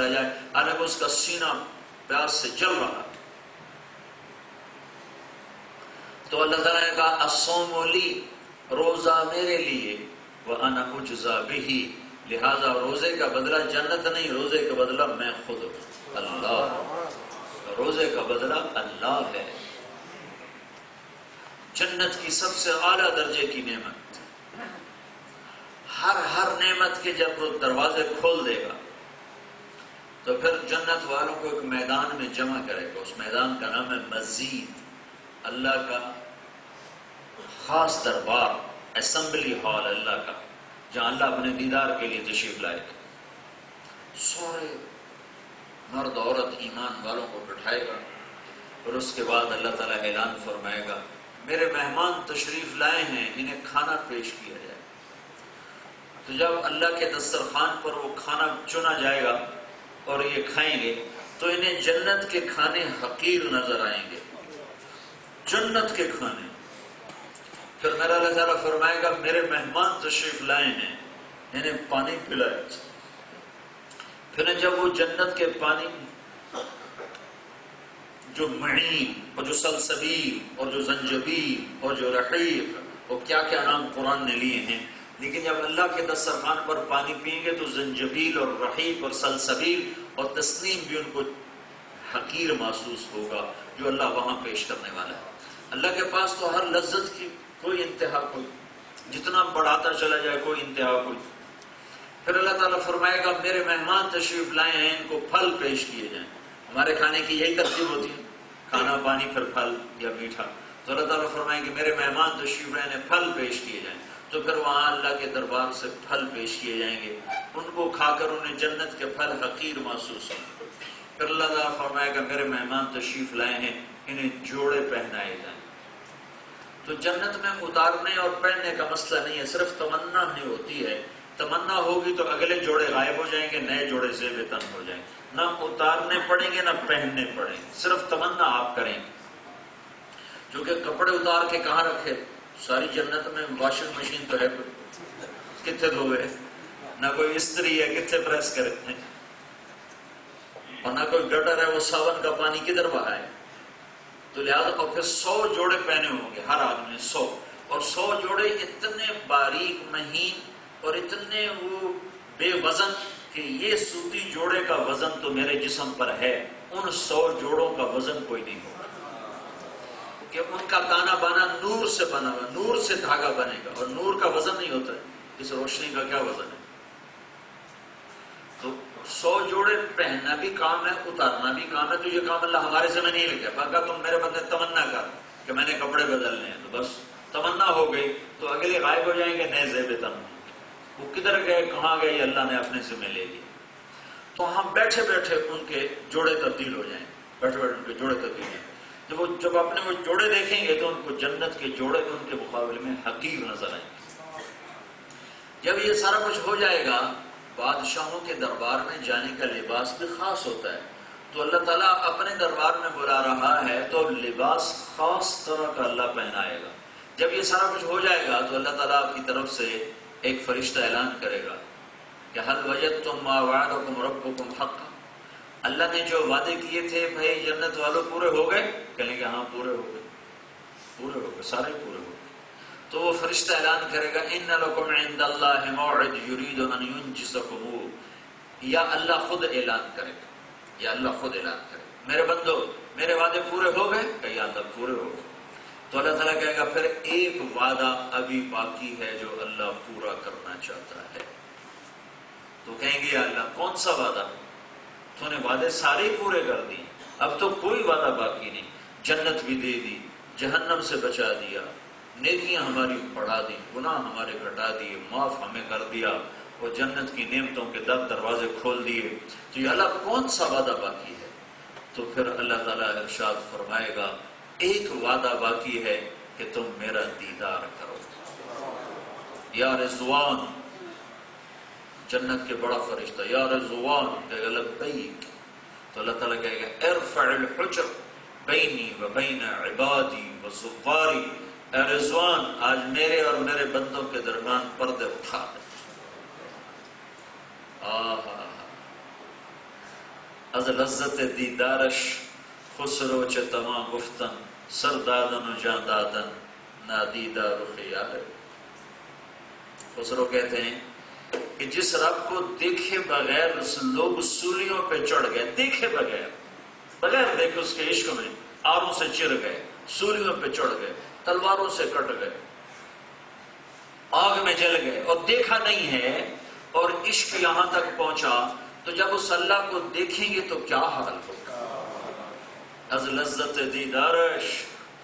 جائے، حالانکہ اس کا سینہ پیاس سے جل رہا. تو اللہ تعالیٰ نے کہا الصوم لی، روزہ میرے لیے، وَأَنَا أُجْزَى بِهِ، لہذا روزے کا بدلہ جنت نہیں، روزے کا بدلہ میں خود ہوں، اللہ. روزے کا بدلہ اللہ ہے. جنت کی سب سے اعلیٰ درجے کی نعمت، ہر نعمت کے جب وہ دروازے کھول دے گا تو پھر جنت والوں کو ایک میدان میں جمع کرے گا. اس میدان کا نام ہے مزید، اللہ کا خاص دربار، اسمبلی ہال اللہ کا، جہاں اللہ اپنے دیدار کے لیے تشریف لائے گا. سارے مرد عورت ایمان والوں کو بٹھائے گا اور اس کے بعد اللہ تعالیٰ اعلان فرمائے گا میرے مہمان تشریف لائے ہیں، انہیں کھانا پیش کیا جائے. تو جب اللہ کے دسترخوان پر وہ کھانا چنا جائے گا اور یہ کھائیں گے تو انہیں جنت کے کھانے حقیر نظر آئیں گے، جنت کے کھانے. پھر میرا اللہ تعالیٰ فرمائے گا میرے مہمان تشریف لائے ہیں، انہیں پانی پلائے. پھر جب وہ جنت کے پانی جو معین اور جو سلسبیل اور جو زنجبیل اور جو رحیق، وہ کیا کیا نام قرآن نے لیے ہیں، لیکن جب اللہ کے دسترخوان پر پانی پئیں گے تو زنجبیل اور رحیق اور سلسبیل اور تسنیم بھی ان کو حقیر محسوس ہوگا جو اللہ وہاں پیش کرنے والا ہے. اللہ کے پاس تو ہر لذت کی کوئی انتہا، کوئی جتنا بڑھاتا چلا جائے کوئی انتہا کوئی. پھر اللہ تعالیٰ فرمائے گا میرے مہمان تشریف لائے ہیں، ان کو پھل پیش کیے جائیں. ہمارے کھانے کی یہی ترتیب ہوتی ہے، کھانا پانی پھر پھل یا میٹھا. تو اللہ تعالیٰ فرمائیں کہ میرے مہمان تشریف لائے ہیں، پھل پیش کیے جائیں. تو پھر وہاں اللہ کے دربار سے پھل پیش کیے جائیں گے، ان کو کھا کر انہیں جنت کے پھل حقیر محسوس ہوں. پھر اللہ تعالیٰ فرمائے گا میرے مہمان تشریف لائے ہیں، انہیں جوڑے پہنائے جائیں. تو جنت میں اتارنے اور پہننے کا مسئلہ نہیں ہے، صرف تمنا ہی ہوتی ہے. تمنا ہوگی تو اگلے جوڑے غائب ہو جائیں گے، نئے جوڑے زیب تن ہو جائیں گے. نہ اتارنے پڑیں گے نہ پہننے پڑیں گے، صرف تمنا آپ کریں گے. جو کہ کپڑے اتار کے کہاں رکھے؟ ساری جنت میں واشنگ مشین تو ہے، کتنے دھوئے، نہ کوئی استری ہے کتنے پریس کرے، اور نہ کوئی گٹر ہے وہ صابن کا پانی کدھر بہائے. تو لہٰذا اور پھر 100 جوڑے پہنے ہوں گے ہر آدمی، 100، اور 100 جوڑے اتنے باریک مہین اور اتنے وہ بے وزن کہ یہ سوتی جوڑے کا وزن تو میرے جسم پر ہے، ان 100 جوڑوں کا وزن کوئی نہیں ہوگا، کہ ان کا تانا بانا نور سے بنا ہوا، نور سے دھاگا بنے گا، اور نور کا وزن نہیں ہوتا ہے، اس روشنی کا کیا وزن ہے. تو 100 جوڑے پہننا بھی کام ہے، اتارنا بھی کام ہے. تو یہ کام اللہ ہمارے سے میں نہیں لکھا. باقا تم میرے بندے تمنا کر کہ میں نے کپڑے بدلنے ہیں، تو بس تمنا ہو گئی تو اگلے غائب ہو جائیں گے، نئے زیب تن ہوں گے. وہ کدھر گئے کہاں گئے یہ اللہ نے اپنے ذمہ لے لی. تو ہم بیٹھے بیٹھے ان کے جوڑے تبدیل ہو جائیں، بیٹھے بیٹھے ان کے جوڑے تبدیل ہو جائیں. جب اپنے وہ جوڑے دیکھیں گے تو ان کو جنت کے جوڑے ان کے مقابلے میں حقیر نظر آئیں گے. جب یہ سارا کچھ ہو جائے گا، بادشاہوں کے دربار میں جانے کا لباس بھی خاص ہوتا ہے. تو اللہ تعالیٰ اپنے دربار میں بلا رہا ہے تو لباس خاص طرح کا اللہ پہنائے گا. جب یہ سارا کچھ ہو جائے گا تو اللہ تعالیٰ کی طرف سے ایک فرشتہ اعلان کرے گا کہ حل وجدتم ما وعدکم ربکم حقا، اللہ نے جو وعدے کیے تھے بھائی جنت والوں پورے ہو گئے؟ کہیں گے ہاں پورے ہو گئے، پورے ہو گئے، سارے پورے ہو گئے. تو وہ فرشتہ اعلان کرے گا ان لکم عند اللہ موعد یرید ان ینجزکم، یا اللہ خود اعلان کرے گا، یا اللہ خود اعلان کرے گا میرے بندو میرے وعدے پورے ہو گئے؟ کہ یا اللہ پورے ہو گئے. تو اللہ تعالیٰ کہے گا پھر ایک وعدہ ابھی باقی ہے جو اللہ پورا کرنا چاہتا ہے. تو کہیں گے یا اللہ کون سا وعدہ؟ تو نے وعدے سارے پورے کر دیے، اب تو کوئی وعدہ باقی نہیں. جنت بھی دے دی، جہنم سے بچا دیا، نیکیاں ہماری بڑھا دی، گناہ ہمارے گھٹا دیے، معاف ہمیں کر دیا، اور جنت کی نعمتوں کے دروازے کھول دیے. تو یہ اللہ کون سا وعدہ باقی ہے؟ تو پھر اللہ تعالیٰ ارشاد فرمائے گا ایک وعدہ باقی ہے کہ تم میرا دیدار کرو. یا رضوان، جنت کے بڑا فرشتہ یا رضوان کہے گا لبیک. تو اللہ تعالیٰ کہے گا ارفع الحجب بینی و بین عبادی و زواری، اے رضوان آج میرے اور میرے بندوں کے درمیان پردے اٹھا دے. از لذت دیدارش خسرو چه تمام گفتن سر دادن و جان دادن نادیدہ رخ یار. خسرو کہتے ہیں کہ جس رب کو دیکھے بغیر لوگ سولیوں پہ چڑھ گئے، دیکھے بغیر دیکھے اس کے عشق میں آروں سے چر گئے، سولیوں پہ چڑھ گئے، تلواروں سے کٹ گئے، آگ میں جل گئے اور دیکھا نہیں ہے اور عشق یہاں تک پہنچا، تو جب اس اللہ کو دیکھیں گے تو کیا حال ہوگا. از لذت دیدارش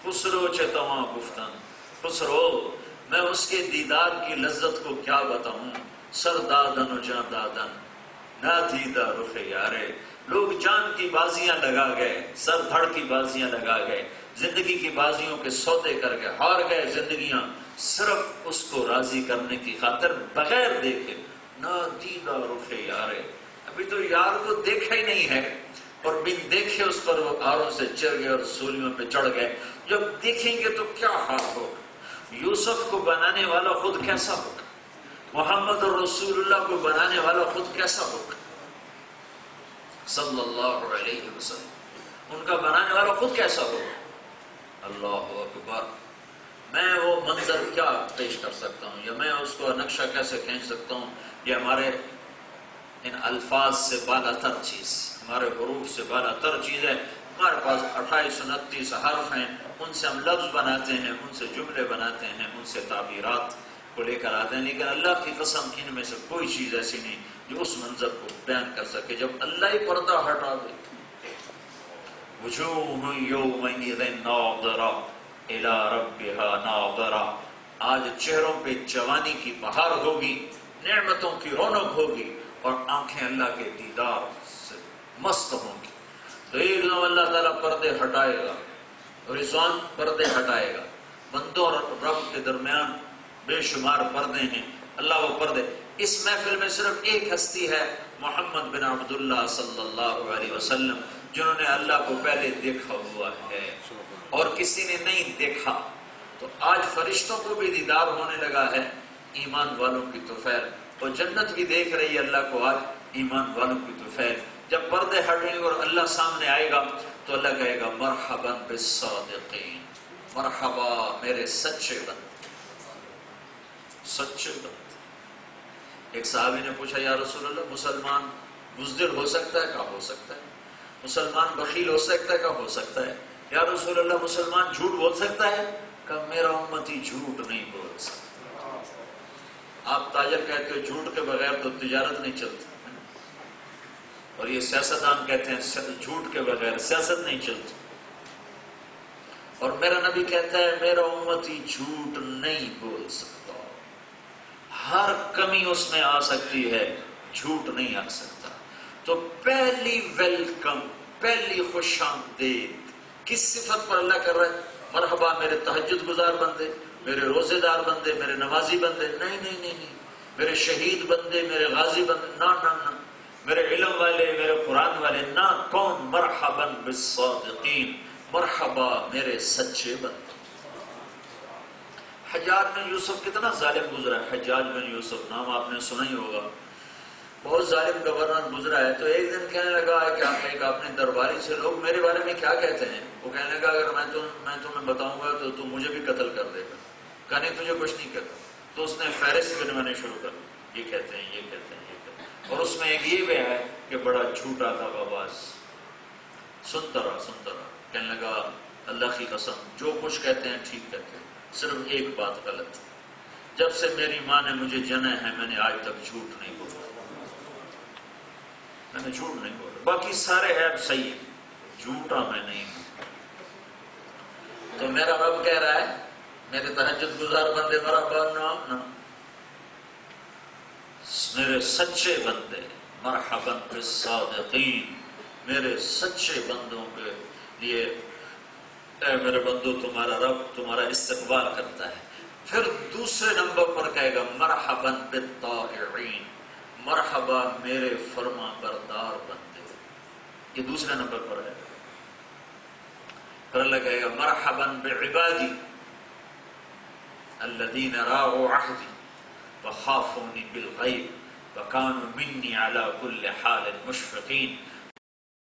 خسرو چه تمام گفتن. خسرو میں اس کے دیدار کی لذت کو کیا بتاؤں، سر دادن و جان دادن نادیدہ رخ یارے. لوگ جان کی بازیاں لگا گئے، سر دھڑ کی بازیاں لگا گئے، زندگی کی بازیوں کے سودے کر گئے، ہار گئے زندگیاں صرف اس کو راضی کرنے کی خاطر بغیر دیکھے. نادیدہ رخ یارے، ابھی تو یار کو دیکھا ہی نہیں ہے اور بن دیکھے اس پر وہ آروں سے چڑھ گئے اور سولیوں پہ چڑھ گئے. جب دیکھیں گے تو کیا حال ہوگا. یوسف کو بنانے والا خود کیسا ہوگا، محمد رسول اللہ کو بنانے والا خود کیسا ہوگا صلی اللہ علیہ وسلم، ان کا بنانے والا خود کیسا ہوگا. اللہ اکبر. میں وہ منظر کیا پیش کر سکتا ہوں، یا میں اس کو نقشہ کیسے کھینچ سکتا ہوں. یہ ہمارے ان الفاظ سے بالا تر چیز، ہمارے حروف سے بالا تر چیز ہے. ہمارے پاس 2829 حرف ہیں، ان سے ہم لفظ بناتے ہیں، ان سے جملے بناتے ہیں، ان سے تعبیرات کو لے کر آتے ہیں، لیکن اللہ کی قسم ان میں سے کوئی چیز ایسی نہیں جو اس منظر کو بیان کر سکے. جب اللہ ہی پردہ ہٹا دے، وجوہ یومئذ ناظرہ الی ربہا ناظرہ، آج چہروں پہ جوانی کی بہار ہوگی، نعمتوں کی رونق ہوگی اور آنکھیں اللہ کے دیدار سے مست ہوں گی. تو ایک دم اللہ تعالیٰ پردے ہٹائے گا، رضوان پردے ہٹائے گا. بندوں اور رب کے درمیان بے شمار پردے ہیں، اللہ وہ پردے. اس محفل میں صرف ایک ہستی ہے، محمد بن عبداللہ صلی اللہ علیہ وسلم، جنہوں نے اللہ کو پہلے دیکھا ہوا ہے اور کسی نے نہیں دیکھا. تو آج فرشتوں کو بھی دیدار ہونے لگا ہے، ایمان والوں کی تو خیر، اور جنت بھی دیکھ رہی ہے اللہ کو آج، ایمان والوں کی تو خیر. جب پردے ہٹیں گے اور اللہ سامنے آئے گا تو اللہ کہے گا مرحبا بالصادقین، مرحبا میرے سچے بندے، سچے بندے. ایک صحابی نے پوچھا یا رسول اللہ مسلمان بزدل ہو سکتا ہے؟ کہا ہو سکتا ہے. مسلمان بخیل ہو سکتا ہے؟ کہا ہو سکتا ہے. یا رسول اللہ مسلمان جھوٹ بول سکتا ہے؟ کہا میرا امتی جھوٹ نہیں بول سکتا. آپ تاجر کہتے ہو جھوٹ کے بغیر تو تجارت نہیں چلتی، اور یہ سیاستدان کہتے ہیں جھوٹ کے بغیر سیاست نہیں چلتی. اور میرا نبی کہتا ہے میرا امتی جھوٹ نہیں بول سکتا، ہر کمی اس میں آ سکتی ہے، جھوٹ نہیں آ سکتا. تو پہلی ویلکم، پہلی خوش آمدید کس صفت پر اللہ کر رہا ہے؟ مرحبا میرے تہجد گزار بندے، میرے روزے دار بندے، میرے نمازی بندے. نہیں نہیں نہیں نہیں، میرے شہید بندے، میرے غازی بندے، نہ نہ نہ، میرے علم والے، میرے قرآن والے، نہ. کون؟ مرحبا بالصادقین، مرحبا میرے سچے بندے. حجاج بن یوسف کتنا ظالم گزرا ہے. حجاج بن یوسف نام آپ نے سنا ہی ہوگا، بہت ظالم گورنر گزرا ہے. تو ایک دن کہنے لگا کہ آپ ایک اپنے درباری سے لوگ میرے بارے میں کیا کہتے ہیں. وہ کہنے لگا اگر میں تمہیں بتاؤں گا تو تم مجھے بھی قتل کر دے گا. کہنے تجھے کچھ نہیں کہتا. تو اس نے فہرست بنوانے شروع کر دی، یہ کہتے ہیں، یہ کہتے ہیں، یہ کہتے ہیں. اور اس میں ایک یہ بھی ہے کہ بڑا جھوٹا تھا باباس. سنتا رہا. کہنے لگا اللہ کی قسم جو کچھ کہتے ہیں ٹھیک کہتے ہیں، صرف ایک بات غلط. جب سے میری ماں نے مجھے جنا ہے میں نے آج تک جھوٹ نہیں بولا، میں نے جھوٹ نہیں بولا، باقی سارے عیب صحیح ہیں، جھوٹا میں نہیں ہوں. تو میرا رب کہہ رہا ہے میرے تہجد گزار بندے مرحبا، نہ میرے سچے بندے، مرحبا بالصادقین، میرے سچے بندوں کے لیے اے میرے بندو تمہارا رب تمہارا استقبال کرتا ہے. پھر دوسرے نمبر پر کہے گا مرحبا بالطاہرین، مرحبا میرے فرما بردار بندے. یہ دوسرے نمبر پر ہے. پھر اللہ کہے گا مرحبا بعبادی الذین راعوا عہدی وخافونی بالغیب وکانوا منی علی کل حال مشفقین.